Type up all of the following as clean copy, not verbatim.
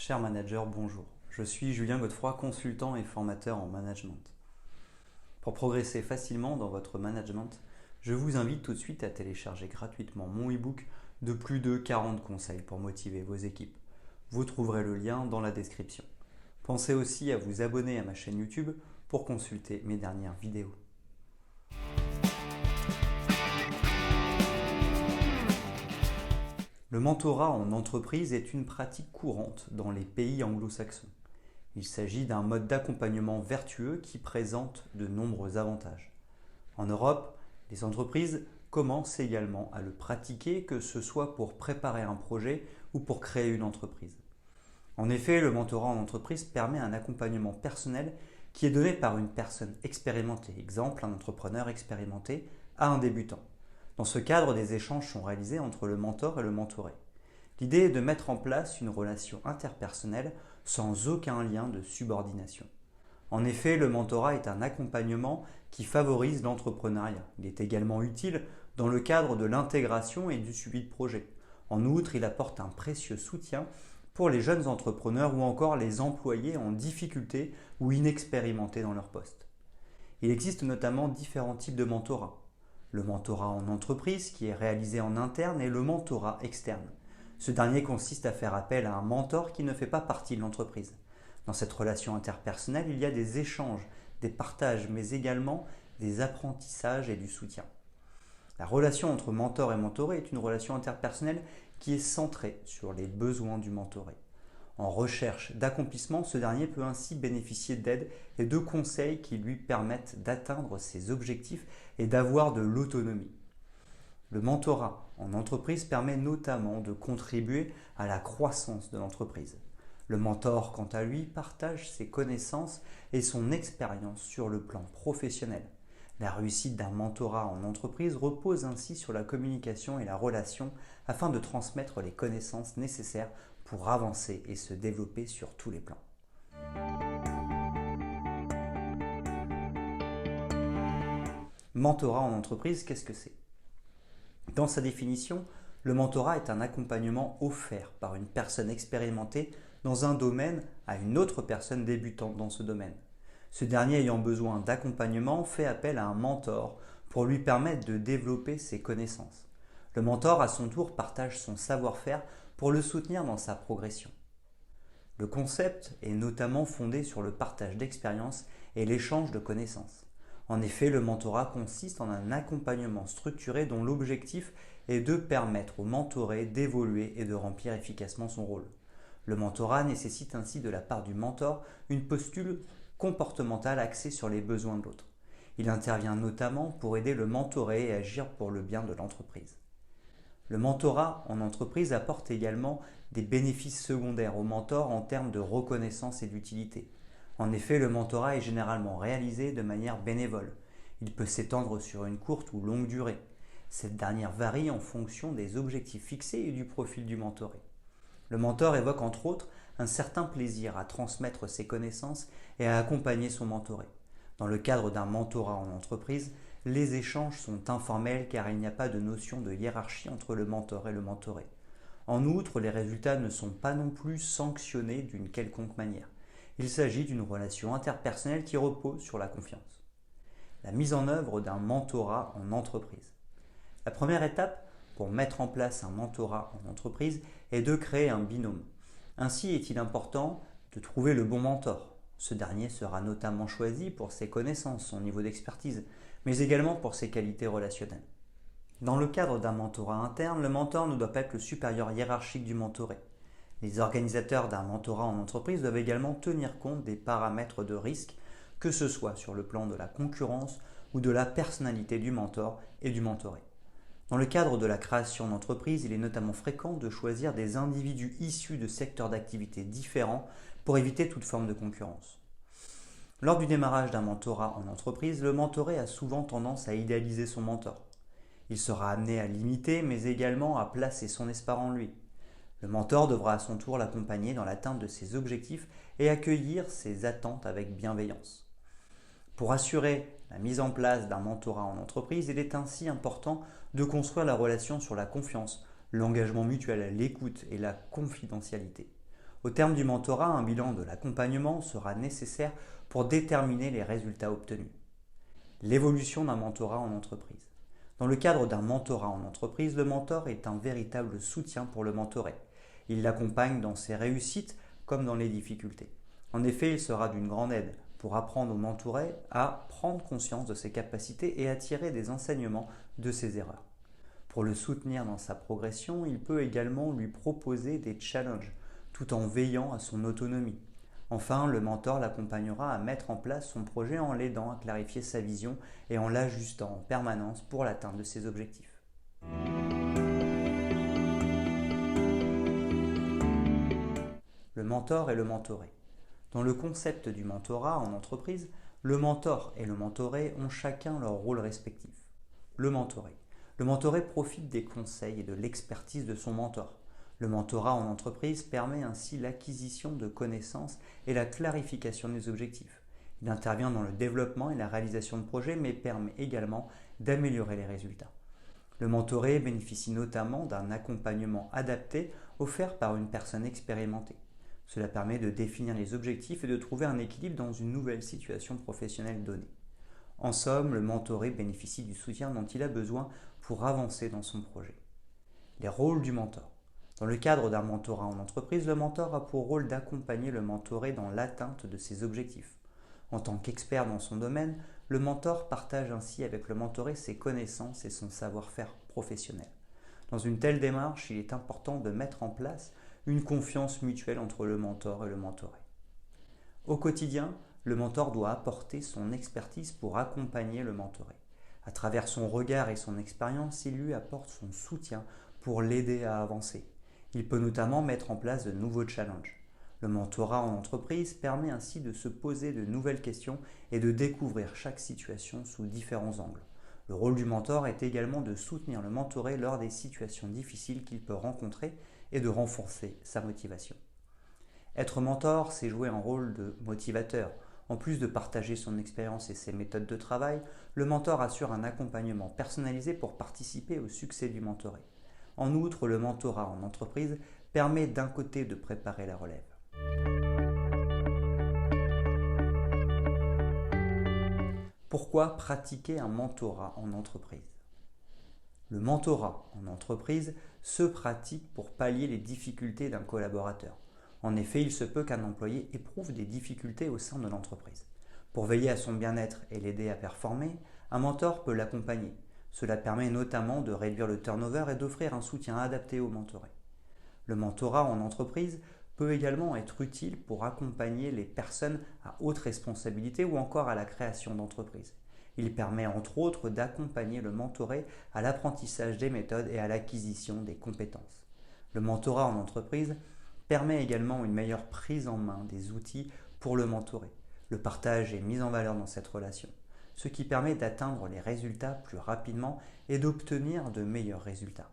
Cher manager, bonjour. Je suis Julien Godefroy, consultant et formateur en management. Pour progresser facilement dans votre management, je vous invite tout de suite à télécharger gratuitement mon e-book de plus de 40 conseils pour motiver vos équipes. Vous trouverez le lien dans la description. Pensez aussi à vous abonner à ma chaîne YouTube pour consulter mes dernières vidéos. Le mentorat en entreprise est une pratique courante dans les pays anglo-saxons. Il s'agit d'un mode d'accompagnement vertueux qui présente de nombreux avantages. En Europe, les entreprises commencent également à le pratiquer, que ce soit pour préparer un projet ou pour créer une entreprise. En effet, le mentorat en entreprise permet un accompagnement personnel qui est donné par une personne expérimentée, exemple un entrepreneur expérimenté, à un débutant. Dans ce cadre, des échanges sont réalisés entre le mentor et le mentoré. L'idée est de mettre en place une relation interpersonnelle sans aucun lien de subordination. En effet, le mentorat est un accompagnement qui favorise l'entrepreneuriat. Il est également utile dans le cadre de l'intégration et du suivi de projet. En outre, il apporte un précieux soutien pour les jeunes entrepreneurs ou encore les employés en difficulté ou inexpérimentés dans leur poste. Il existe notamment différents types de mentorat. Le mentorat en entreprise qui est réalisé en interne et le mentorat externe. Ce dernier consiste à faire appel à un mentor qui ne fait pas partie de l'entreprise. Dans cette relation interpersonnelle, il y a des échanges, des partages, mais également des apprentissages et du soutien. La relation entre mentor et mentoré est une relation interpersonnelle qui est centrée sur les besoins du mentoré. En recherche d'accomplissement, ce dernier peut ainsi bénéficier d'aide et de conseils qui lui permettent d'atteindre ses objectifs et d'avoir de l'autonomie. Le mentorat en entreprise permet notamment de contribuer à la croissance de l'entreprise. Le mentor, quant à lui, partage ses connaissances et son expérience sur le plan professionnel. La réussite d'un mentorat en entreprise repose ainsi sur la communication et la relation afin de transmettre les connaissances nécessaires pour avancer et se développer sur tous les plans. Mentorat en entreprise, qu'est-ce que c'est ? Dans sa définition, le mentorat est un accompagnement offert par une personne expérimentée dans un domaine à une autre personne débutante dans ce domaine. Ce dernier ayant besoin d'accompagnement fait appel à un mentor pour lui permettre de développer ses connaissances. Le mentor, à son tour, partage son savoir-faire pour le soutenir dans sa progression. Le concept est notamment fondé sur le partage d'expériences et l'échange de connaissances. En effet, le mentorat consiste en un accompagnement structuré dont l'objectif est de permettre au mentoré d'évoluer et de remplir efficacement son rôle. Le mentorat nécessite ainsi de la part du mentor une posture comportementale axée sur les besoins de l'autre. Il intervient notamment pour aider le mentoré à agir pour le bien de l'entreprise. Le mentorat en entreprise apporte également des bénéfices secondaires au mentor en termes de reconnaissance et d'utilité. En effet, le mentorat est généralement réalisé de manière bénévole. Il peut s'étendre sur une courte ou longue durée. Cette dernière varie en fonction des objectifs fixés et du profil du mentoré. Le mentor évoque entre autres un certain plaisir à transmettre ses connaissances et à accompagner son mentoré. Dans le cadre d'un mentorat en entreprise, les échanges sont informels car il n'y a pas de notion de hiérarchie entre le mentor et le mentoré. En outre, les résultats ne sont pas non plus sanctionnés d'une quelconque manière. Il s'agit d'une relation interpersonnelle qui repose sur la confiance. La mise en œuvre d'un mentorat en entreprise. La première étape pour mettre en place un mentorat en entreprise est de créer un binôme. Ainsi est-il important de trouver le bon mentor. Ce dernier sera notamment choisi pour ses connaissances, son niveau d'expertise, mais également pour ses qualités relationnelles. Dans le cadre d'un mentorat interne, le mentor ne doit pas être le supérieur hiérarchique du mentoré. Les organisateurs d'un mentorat en entreprise doivent également tenir compte des paramètres de risque, que ce soit sur le plan de la concurrence ou de la personnalité du mentor et du mentoré. Dans le cadre de la création d'entreprise, il est notamment fréquent de choisir des individus issus de secteurs d'activité différents pour éviter toute forme de concurrence. Lors du démarrage d'un mentorat en entreprise, le mentoré a souvent tendance à idéaliser son mentor. Il sera amené à l'imiter, mais également à placer son espoir en lui. Le mentor devra à son tour l'accompagner dans l'atteinte de ses objectifs et accueillir ses attentes avec bienveillance. Pour assurer la mise en place d'un mentorat en entreprise, il est ainsi important de construire la relation sur la confiance, l'engagement mutuel, l'écoute et la confidentialité. Au terme du mentorat, un bilan de l'accompagnement sera nécessaire pour déterminer les résultats obtenus. L'évolution d'un mentorat en entreprise. Dans le cadre d'un mentorat en entreprise, le mentor est un véritable soutien pour le mentoré. Il l'accompagne dans ses réussites comme dans les difficultés. En effet, il sera d'une grande aide pour apprendre au mentoré à prendre conscience de ses capacités et à tirer des enseignements de ses erreurs. Pour le soutenir dans sa progression, il peut également lui proposer des challenges tout en veillant à son autonomie. Enfin, le mentor l'accompagnera à mettre en place son projet en l'aidant à clarifier sa vision et en l'ajustant en permanence pour l'atteinte de ses objectifs. Le mentor et le mentoré. Dans le concept du mentorat en entreprise, le mentor et le mentoré ont chacun leur rôle respectif. Le mentoré. Le mentoré profite des conseils et de l'expertise de son mentor. Le mentorat en entreprise permet ainsi l'acquisition de connaissances et la clarification des objectifs. Il intervient dans le développement et la réalisation de projets, mais permet également d'améliorer les résultats. Le mentoré bénéficie notamment d'un accompagnement adapté offert par une personne expérimentée. Cela permet de définir les objectifs et de trouver un équilibre dans une nouvelle situation professionnelle donnée. En somme, le mentoré bénéficie du soutien dont il a besoin pour avancer dans son projet. Les rôles du mentor. Dans le cadre d'un mentorat en entreprise, le mentor a pour rôle d'accompagner le mentoré dans l'atteinte de ses objectifs. En tant qu'expert dans son domaine, le mentor partage ainsi avec le mentoré ses connaissances et son savoir-faire professionnel. Dans une telle démarche, il est important de mettre en place une confiance mutuelle entre le mentor et le mentoré. Au quotidien, le mentor doit apporter son expertise pour accompagner le mentoré. À travers son regard et son expérience, il lui apporte son soutien pour l'aider à avancer. Il peut notamment mettre en place de nouveaux challenges. Le mentorat en entreprise permet ainsi de se poser de nouvelles questions et de découvrir chaque situation sous différents angles. Le rôle du mentor est également de soutenir le mentoré lors des situations difficiles qu'il peut rencontrer et de renforcer sa motivation. Être mentor, c'est jouer un rôle de motivateur. En plus de partager son expérience et ses méthodes de travail, le mentor assure un accompagnement personnalisé pour participer au succès du mentoré. En outre, le mentorat en entreprise permet d'un côté de préparer la relève. Pourquoi pratiquer un mentorat en entreprise ? Le mentorat en entreprise se pratique pour pallier les difficultés d'un collaborateur. En effet, il se peut qu'un employé éprouve des difficultés au sein de l'entreprise. Pour veiller à son bien-être et l'aider à performer, un mentor peut l'accompagner. Cela permet notamment de réduire le turnover et d'offrir un soutien adapté au mentoré. Le mentorat en entreprise peut également être utile pour accompagner les personnes à haute responsabilité ou encore à la création d'entreprises. Il permet entre autres d'accompagner le mentoré à l'apprentissage des méthodes et à l'acquisition des compétences. Le mentorat en entreprise permet également une meilleure prise en main des outils pour le mentoré. Le partage est mis en valeur dans cette relation, ce qui permet d'atteindre les résultats plus rapidement et d'obtenir de meilleurs résultats.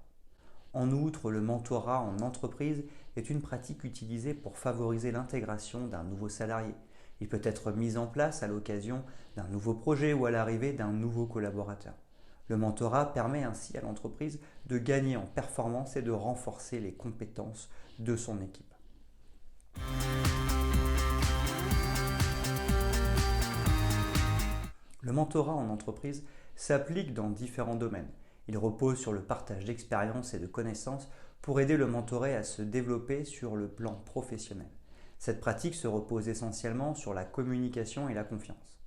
En outre, le mentorat en entreprise est une pratique utilisée pour favoriser l'intégration d'un nouveau salarié. Il peut être mis en place à l'occasion d'un nouveau projet ou à l'arrivée d'un nouveau collaborateur. Le mentorat permet ainsi à l'entreprise de gagner en performance et de renforcer les compétences de son équipe. Le mentorat en entreprise s'applique dans différents domaines. Il repose sur le partage d'expériences et de connaissances pour aider le mentoré à se développer sur le plan professionnel. Cette pratique se repose essentiellement sur la communication et la confiance.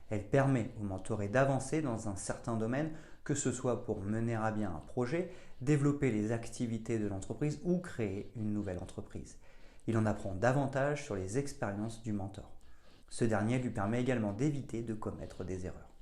Elle permet au mentoré d'avancer dans un certain domaine, que ce soit pour mener à bien un projet, développer les activités de l'entreprise ou créer une nouvelle entreprise. Il en apprend davantage sur les expériences du mentor. Ce dernier lui permet également d'éviter de commettre des erreurs.